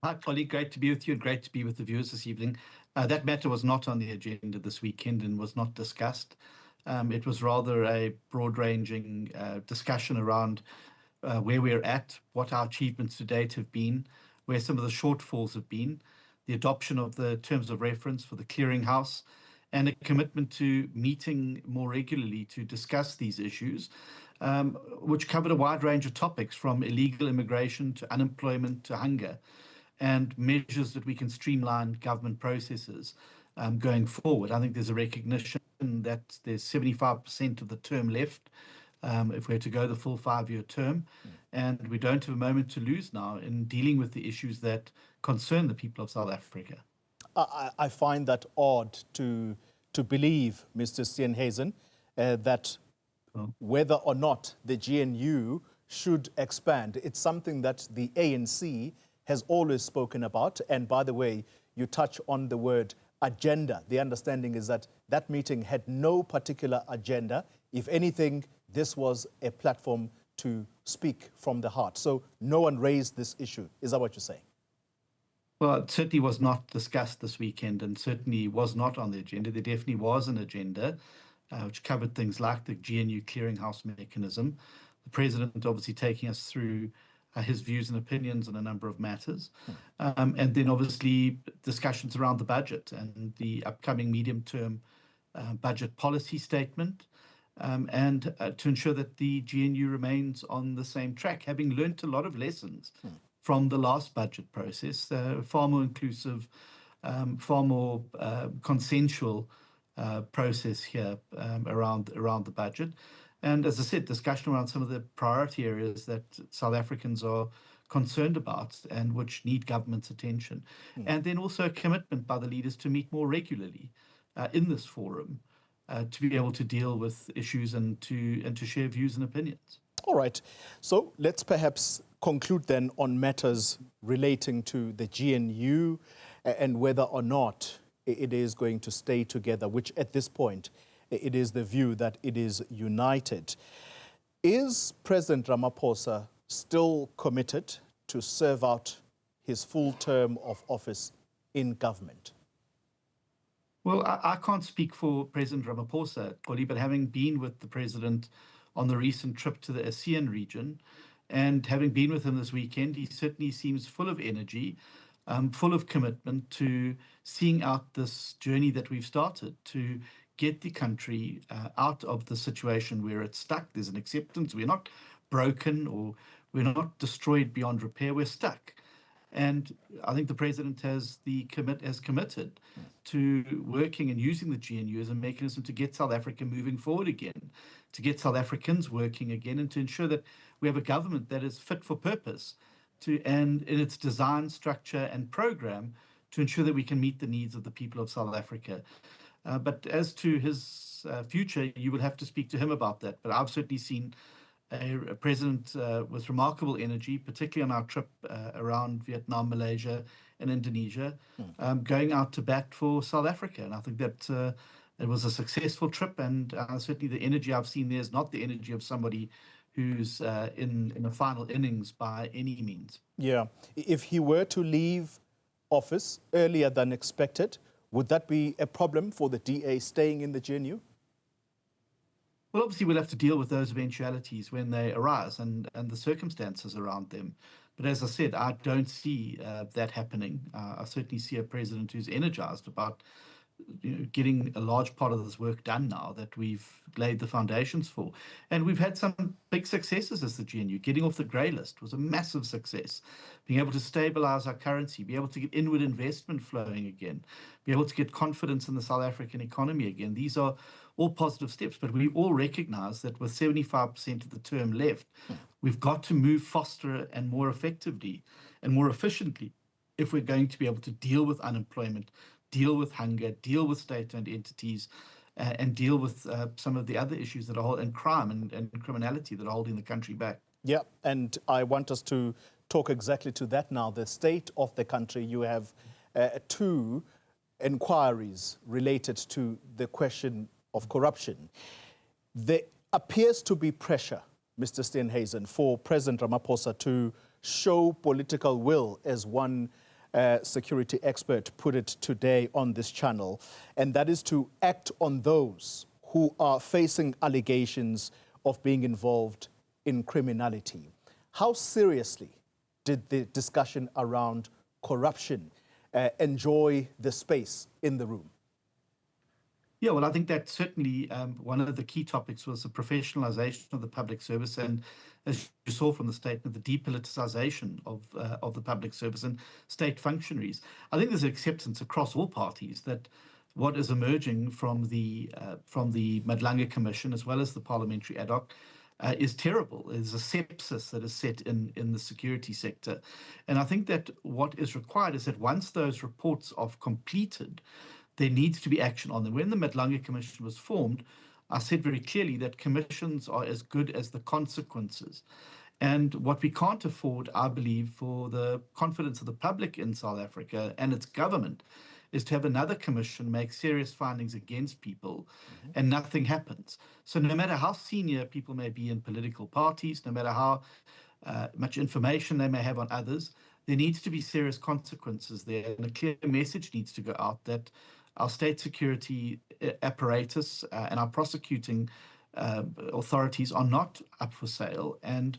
Hi, Polly. Great to be with you and great to be with the viewers this evening. That matter was not on the agenda this weekend and was not discussed. It was rather a broad-ranging discussion around where we're at, what our achievements to date have been, where some of the shortfalls have been, the adoption of the terms of reference for the clearinghouse, and a commitment to meeting more regularly to discuss these issues, which covered a wide range of topics from illegal immigration to unemployment to hunger, and measures that we can streamline government processes going forward. I think there's a recognition that there's 75% of the term left if we're to go the full 5-year term, and we don't have a moment to lose now in dealing with the issues that concern the people of South Africa. I find that odd to believe, Mr. Steenhuisen, that whether or not the GNU should expand, it's something that the ANC has always spoken about. And by the way, you touch on the word agenda. The understanding is that that meeting had no particular agenda. If anything, this was a platform to speak from the heart. So no one raised this issue. Is that what you're saying? Well, it certainly was not discussed this weekend and certainly was not on the agenda. There definitely was an agenda which covered things like the GNU clearinghouse mechanism. The president obviously taking us through his views and opinions on a number of matters. And then obviously discussions around the budget and the upcoming medium-term budget policy statement, and to ensure that the GNU remains on the same track, having learnt a lot of lessons from the last budget process, far more inclusive, far more consensual process here around the budget. And as I said, discussion around some of the priority areas that South Africans are concerned about and which need government's attention. And then also a commitment by the leaders to meet more regularly in this forum to be able to deal with issues and to share views and opinions. All right. So let's perhaps conclude then on matters relating to the GNU and whether or not it is going to stay together, which at this point, it is the view that it is united. Is President Ramaphosa still committed to serve out his full term of office in government? Well, I can't speak for President Ramaphosa, Oli, but having been with the president on the recent trip to the ASEAN region and having been with him this weekend, he certainly seems full of energy, full of commitment to seeing out this journey that we've started to get the country out of the situation where it's stuck. There's an acceptance. We're not broken or we're not destroyed beyond repair. We're stuck. And I think the president has committed to working and using the GNU as a mechanism to get South Africa moving forward again, to get South Africans working again, and to ensure that we have a government that is fit for purpose and in its design, structure, and program to ensure that we can meet the needs of the people of South Africa. But as to his future, you will have to speak to him about that. But I've certainly seen a president with remarkable energy, particularly on our trip around Vietnam, Malaysia, and Indonesia, going out to bat for South Africa. And I think that it was a successful trip. And certainly the energy I've seen there is not the energy of somebody who's in the final innings by any means. Yeah. If he were to leave office earlier than expected, would that be a problem for the DA staying in the GNU? Well, obviously, we'll have to deal with those eventualities when they arise and the circumstances around them. But as I said, I don't see that happening. I certainly see a president who's energized about getting a large part of this work done now that we've laid the foundations for. And we've had some big successes as the GNU. Getting off the grey list was a massive success. Being able to stabilize our currency, be able to get inward investment flowing again, be able to get confidence in the South African economy again. These are all positive steps, but we all recognize that with 75% of the term left, we've got to move faster and more effectively and more efficiently if we're going to be able to deal with unemployment, deal with hunger, deal with state-owned entities, and deal with some of the other issues that are and crime and criminality that are holding the country back. Yeah, and I want us to talk exactly to that now. The state of the country, you have two inquiries related to the question of corruption. There appears to be pressure, Mr. Steenhuisen, for President Ramaphosa to show political will as one security expert, put it today on this channel, and that is to act on those who are facing allegations of being involved in criminality. How seriously did the discussion around corruption enjoy the space in the room? Yeah, well, I think that certainly one of the key topics was the professionalization of the public service, and as you saw from the statement, the depoliticization of the public service and state functionaries. I think there's acceptance across all parties that what is emerging from the Madlanga Commission, as well as the parliamentary ad hoc, is terrible. There's a sepsis that is set in the security sector. And I think that what is required is that once those reports are completed, there needs to be action on them. When the Madlanga Commission was formed, I said very clearly that commissions are as good as the consequences. And what we can't afford, I believe, for the confidence of the public in South Africa and its government, is to have another commission make serious findings against people and nothing happens. So no matter how senior people may be in political parties, no matter how much information they may have on others, there needs to be serious consequences there. And a clear message needs to go out that our state security apparatus and our prosecuting authorities are not up for sale and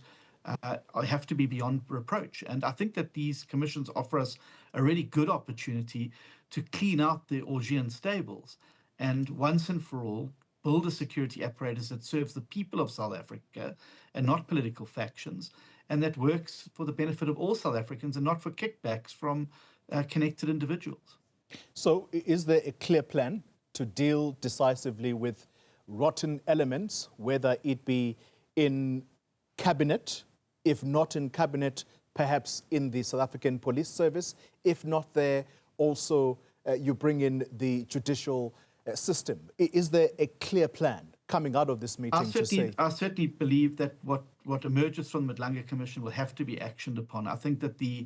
have to be beyond reproach. And I think that these commissions offer us a really good opportunity to clean out the Augean stables and once and for all build a security apparatus that serves the people of South Africa and not political factions, and that works for the benefit of all South Africans and not for kickbacks from connected individuals. So is there a clear plan to deal decisively with rotten elements, whether it be in cabinet, if not in cabinet, perhaps in the South African Police Service, if not there, also you bring in the judicial system? Is there a clear plan coming out of this meeting I certainly believe that what emerges from the Madlanga Commission will have to be actioned upon. I think that the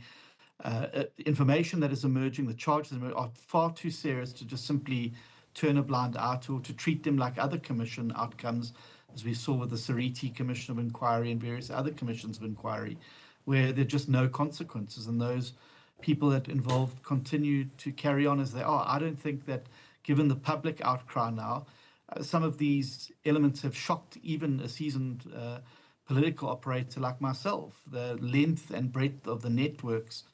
information that is emerging, the charges are far too serious to just simply turn a blind eye to, or to treat them like other commission outcomes, as we saw with the Sariti Commission of Inquiry and various other commissions of inquiry, where there are just no consequences and those people that involved continue to carry on as they are. I don't think that, given the public outcry now, some of these elements have shocked even a seasoned political operator like myself. The length and breadth of the networks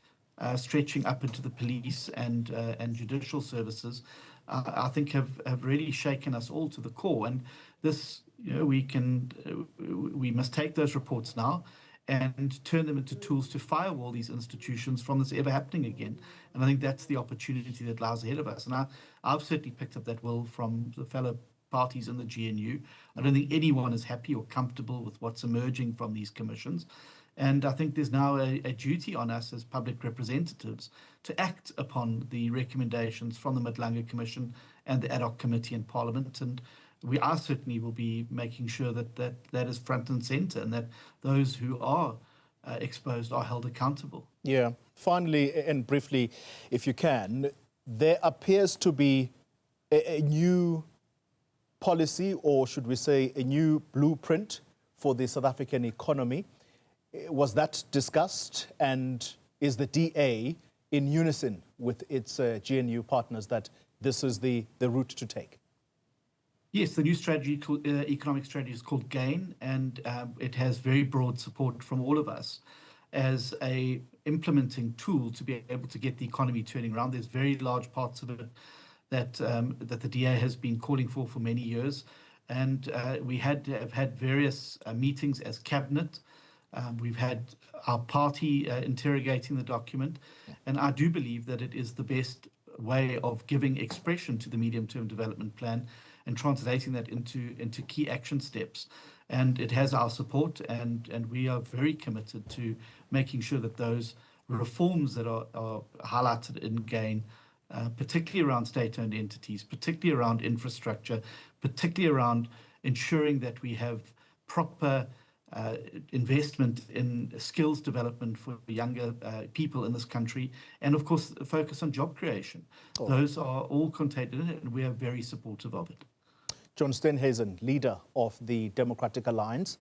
stretching up into the police and judicial services, I think have really shaken us all to the core. And this, we must take those reports now and turn them into tools to firewall these institutions from this ever happening again. And I think that's the opportunity that lies ahead of us. And I've certainly picked up that will from the fellow parties in the GNU. I don't think anyone is happy or comfortable with what's emerging from these commissions. And I think there's now a duty on us as public representatives to act upon the recommendations from the Madlanga Commission and the ad hoc committee in Parliament. And I certainly will be making sure that is front and center and that those who are exposed are held accountable. Yeah. Finally, and briefly, if you can, there appears to be a new policy, or should we say a new blueprint for the South African economy. Was that discussed, and is the DA in unison with its GNU partners that this is the route to take? Yes, the new strategy, economic strategy, is called GAIN, and it has very broad support from all of us as a implementing tool to be able to get the economy turning around. There's very large parts of it that the DA has been calling for many years, and we have had various meetings as cabinet. We've had our party interrogating the document, and I do believe that it is the best way of giving expression to the medium-term development plan and translating that into key action steps. And it has our support, and we are very committed to making sure that those reforms that are highlighted in GAIN, particularly around state-owned entities, particularly around infrastructure, particularly around ensuring that we have proper investment in skills development for younger people in this country, and of course a focus on job creation. Oh. Those are all contained in it, and we are very supportive of it. John Steenhuisen, leader of the Democratic Alliance.